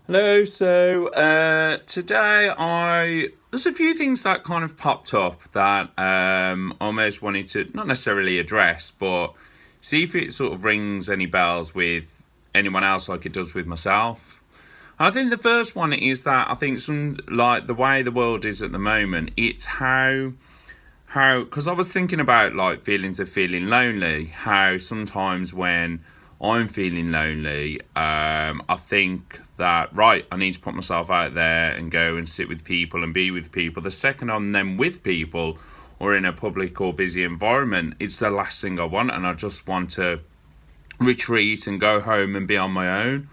Hello. Today there's a few things that kind of popped up that almost wanted to not necessarily address, but see if it sort of rings any bells with anyone else like it does with myself. And I think the first one is that I think some like the way the world is at the moment, it's how because I was thinking about like feelings of feeling lonely, how sometimes when I'm feeling lonely, I think that right, I need to put myself out there and go and sit with people and be with people. The second I'm then with people or in a public or busy environment, it's the last thing I want, and I just want to retreat and go home and be on my own.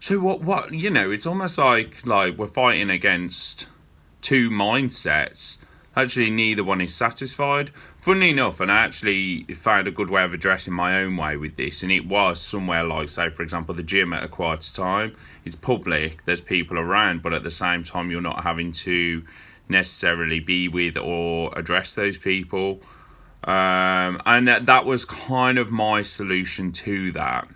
So it's almost like we're fighting against two mindsets. Actually, neither one is satisfied. Funnily enough, and I actually found a good way of addressing my own way with this, and it was somewhere like, say, for example, the gym at a quiet time. It's public, there's people around, but at the same time, you're not having to necessarily be with or address those people. And that was kind of my solution to that.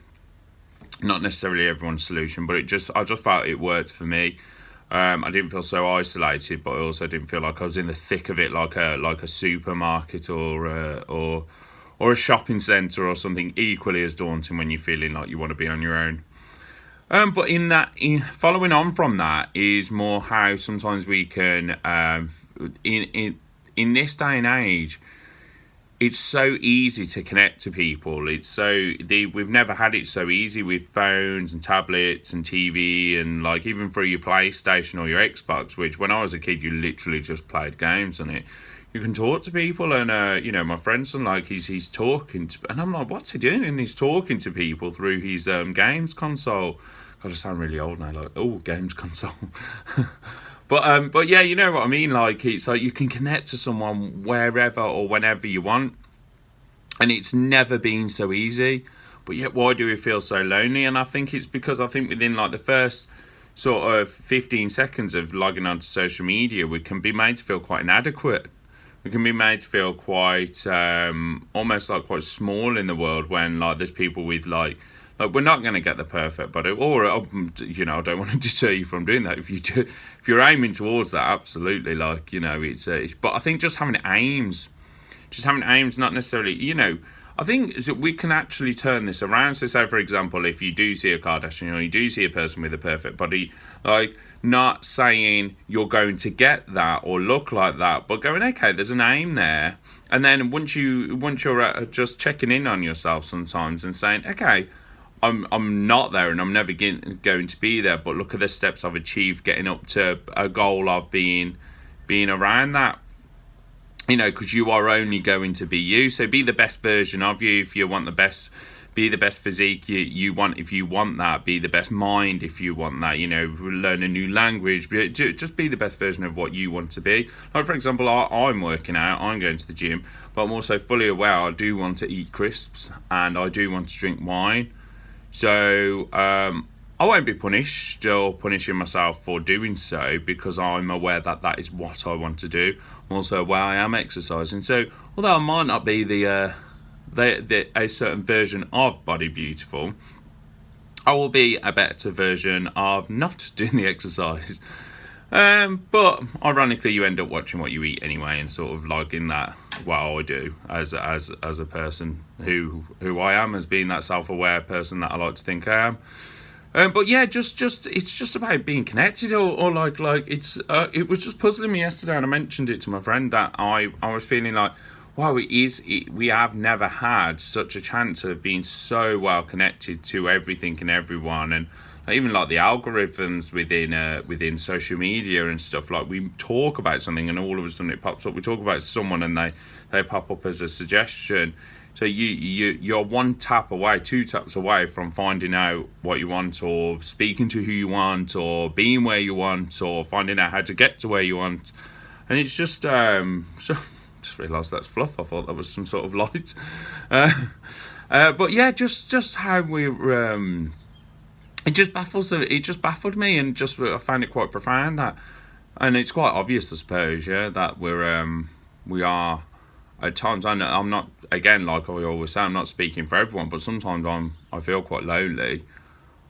Not necessarily everyone's solution, but I just felt it worked for me. I didn't feel so isolated, but I also didn't feel like I was in the thick of it, like a supermarket or a shopping centre or something equally as daunting when you're feeling like you want to be on your own. But following on from that is more how sometimes we can, in this day and age, it's so easy to connect to people. We've never had it so easy with phones and tablets and TV and like even through your PlayStation or your Xbox, which when I was a kid you literally just played games on it. You can talk to people, and my friend's son, like he's talking to, and I'm like, what's he doing? And he's talking to people through his games console. God, I sound really old now. Like, oh, games console. But yeah, you know what I mean. Like it's like you can connect to someone wherever or whenever you want, and it's never been so easy. But yet, why do we feel so lonely? And I think it's because I think within like the first sort of 15 seconds of logging onto social media, we can be made to feel quite inadequate. We can be made to feel quite almost like quite small in the world when like there's people with like we're not going to get the perfect body, or I don't want to deter you from doing that. If you're aiming towards that, absolutely, but I think just having aims, not necessarily, I think is that we can actually turn this around. So, say for example, if you do see a Kardashian or you do see a person with a perfect body, like not saying you're going to get that or look like that, but going, okay, there's an aim there, and then once you're just checking in on yourself sometimes and saying, okay, I'm not there and I'm never going to be there, but look at the steps I've achieved getting up to a goal of being around that. Because you are only going to be you. So be the best version of you if you want the best. Be the best physique you want if you want that. Be the best mind if you want that. Learn a new language. Just be the best version of what you want to be. Like, for example, I'm working out. I'm going to the gym. But I'm also fully aware I do want to eat crisps and I do want to drink wine. So I won't be punished or punishing myself for doing so because I'm aware that that is what I want to do. I'm also aware I am exercising. So although I might not be a certain version of body beautiful, I will be a better version of not doing the exercise. But ironically, you end up watching what you eat anyway, and sort of liking that. Well, I do as a person who I am, as being that self-aware person that I like to think I am. But yeah, just it's just about being connected, or like it was just puzzling me yesterday, and I mentioned it to my friend that I was feeling like, wow, we have never had such a chance of being so well connected to everything and everyone, and even like the algorithms within social media and stuff. Like we talk about something and all of a sudden it pops up. We talk about someone and they pop up as a suggestion. So you're one tap away, two taps away from finding out what you want, or speaking to who you want, or being where you want, or finding out how to get to where you want. And it's just just realised that's fluff. I thought that was some sort of light. But yeah, just how we're. It just baffled me, and just I found it quite profound that, and it's quite obvious, I suppose, yeah, that we are at times. I'm not, again, like I always say, I'm not speaking for everyone, but sometimes I feel quite lonely,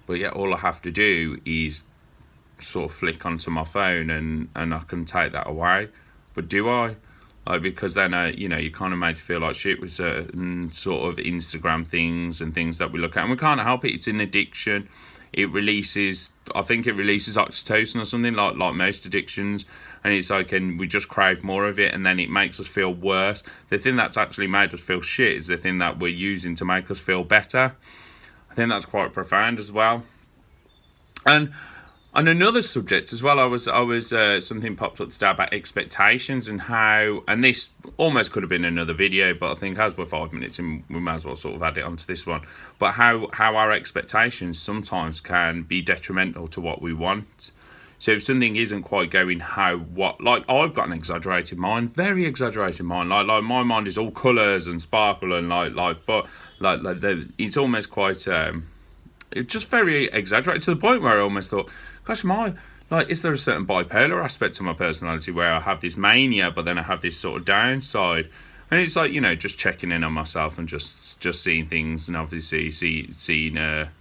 but yet all I have to do is sort of flick onto my phone and I can take that away. But do I? Like, because then, you kind of made you feel like shit with certain sort of Instagram things and things that we look at. And we can't help it. It's an addiction. I think it releases oxytocin or something, like most addictions. And it's like, and we just crave more of it, and then it makes us feel worse. The thing that's actually made us feel shit is the thing that we're using to make us feel better. I think that's quite profound as well. And on another subject as well, I was something popped up today about expectations and how, and this almost could have been another video, but I think as we're 5 minutes in, we might as well sort of add it onto this one. But how our expectations sometimes can be detrimental to what we want. So if something isn't quite going like I've got an exaggerated mind, very exaggerated mind. Like my mind is all colours and sparkle and it's almost quite it's just very exaggerated to the point where I almost thought, gosh, is there a certain bipolar aspect to my personality where I have this mania, but then I have this sort of downside? And it's like, just checking in on myself and just seeing things, and obviously seeing,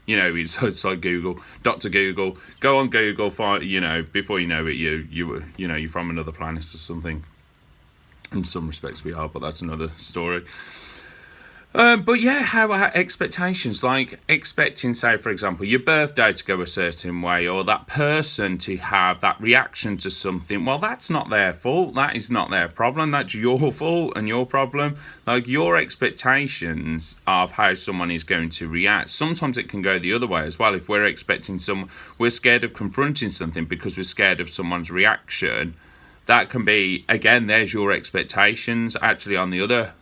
it's like Google, Dr. Google, go on Google, find, before you know it, you're from another planet or something. In some respects we are, but that's another story. But yeah, how are expectations? Like expecting, say, for example, your birthday to go a certain way, or that person to have that reaction to something. Well, that's not their fault. That is not their problem. That's your fault and your problem. Like your expectations of how someone is going to react. Sometimes it can go the other way as well. If we're expecting we're scared of confronting something because we're scared of someone's reaction. That can be, again, there's your expectations. Actually, on the other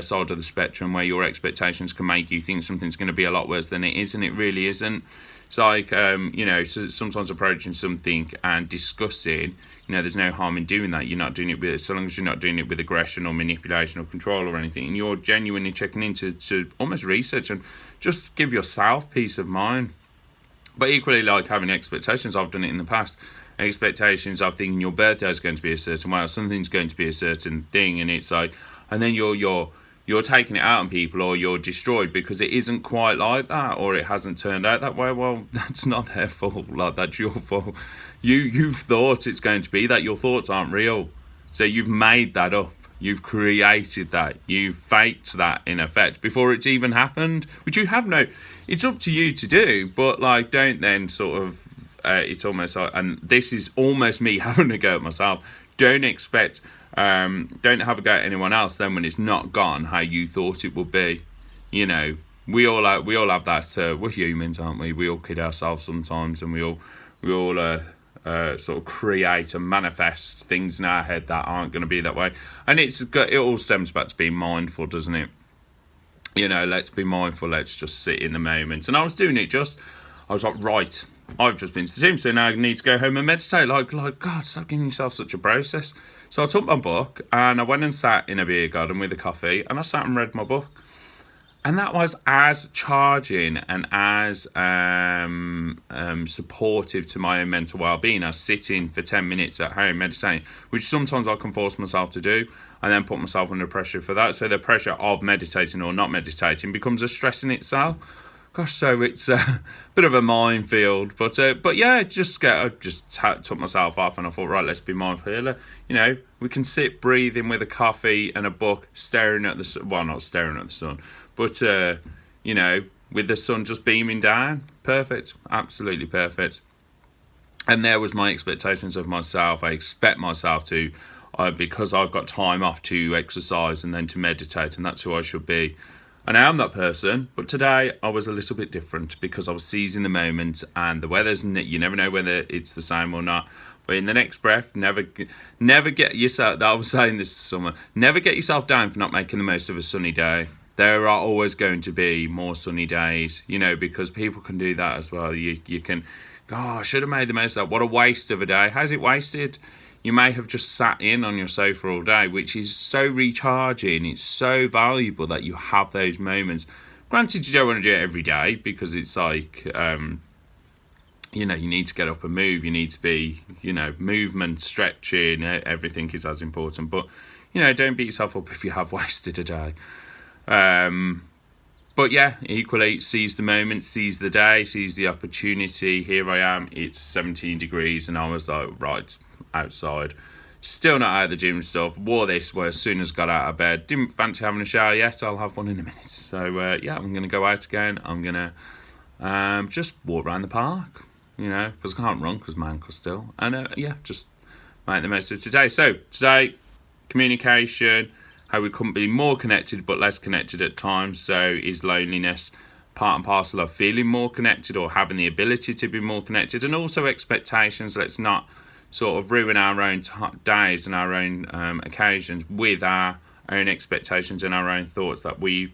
side of the spectrum, where your expectations can make you think something's going to be a lot worse than it is, and it really isn't. It's like, so sometimes approaching something and discussing, there's no harm in doing that. You're not doing it so long as you're not doing it with aggression or manipulation or control or anything, and you're genuinely checking in to almost research and just give yourself peace of mind. But equally, like having expectations, I've done it in the past. Expectations of thinking your birthday is going to be a certain way, or something's going to be a certain thing, and it's like, and then you're taking it out on people, or you're destroyed because it isn't quite like that, or it hasn't turned out that way. Well, that's not their fault. Like, that's your fault. You've thought it's going to be that. Your thoughts aren't real, so you've made that up. You've created that. You've faked that in effect before it's even happened, which you have no. It's up to you to do, but like, don't then sort of. It's almost like, and this is almost me having a go at myself. Don't expect, don't have a go at anyone else then when it's not gone how you thought it would be. We all have that. We're humans, aren't we? We all kid ourselves sometimes, and we all sort of create and manifest things in our head that aren't going to be that way. And it all stems back to being mindful, doesn't it? Let's be mindful. Let's just sit in the moment. And I was doing it I was like, right, I've just been to the gym, so now I need to go home and meditate. Like, God, stop giving yourself such a process. So I took my book and I went and sat in a beer garden with a coffee, and I sat and read my book. And that was as charging and as supportive to my own mental well-being as sitting for 10 minutes at home meditating, which sometimes I can force myself to do and then put myself under pressure for that. So the pressure of meditating or not meditating becomes a stress in itself. Gosh, so it's a bit of a minefield, but yeah, I just took myself off, and I thought, right, let's be mindful here. We can sit breathing with a coffee and a book, staring at the sun. Well, not staring at the sun, but with the sun just beaming down. Perfect, absolutely perfect. And there was my expectations of myself. I expect myself to, because I've got time off, to exercise and then to meditate, and that's who I should be. And I am that person, but today I was a little bit different because I was seizing the moment, and the weather's, you never know whether it's the same or not. But in the next breath, never get yourself, I was saying this summer, never get yourself down for not making the most of a sunny day. There are always going to be more sunny days, because people can do that as well. You can, I should have made the most of that. What a waste of a day. How's it wasted? You may have just sat in on your sofa all day, which is so recharging. It's so valuable that you have those moments. Granted, you don't want to do it every day because it's like, you need to get up and move. You need to be, movement, stretching, everything is as important. But, don't beat yourself up if you have wasted a day. But But yeah, equally, seize the moment, seize the day, seize the opportunity. Here I am, it's 17 degrees, and I was like, right, outside. Still not out of the gym and stuff. Wore this where as soon as I got out of bed. Didn't fancy having a shower yet. I'll have one in a minute. So yeah, I'm going to go out again. I'm going to just walk around the park, because I can't run because my ankle's still. And yeah, just make the most of today. So today, communication, how we couldn't be more connected but less connected at times. So is loneliness part and parcel of feeling more connected or having the ability to be more connected? And also expectations. Let's not sort of ruin our own days and our own occasions with our own expectations and our own thoughts that we've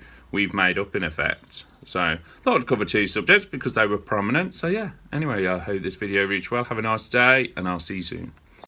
made up in effect. So I thought I'd cover 2 subjects because they were prominent. So yeah, anyway, I hope this video reached well. Have a nice day, and I'll see you soon.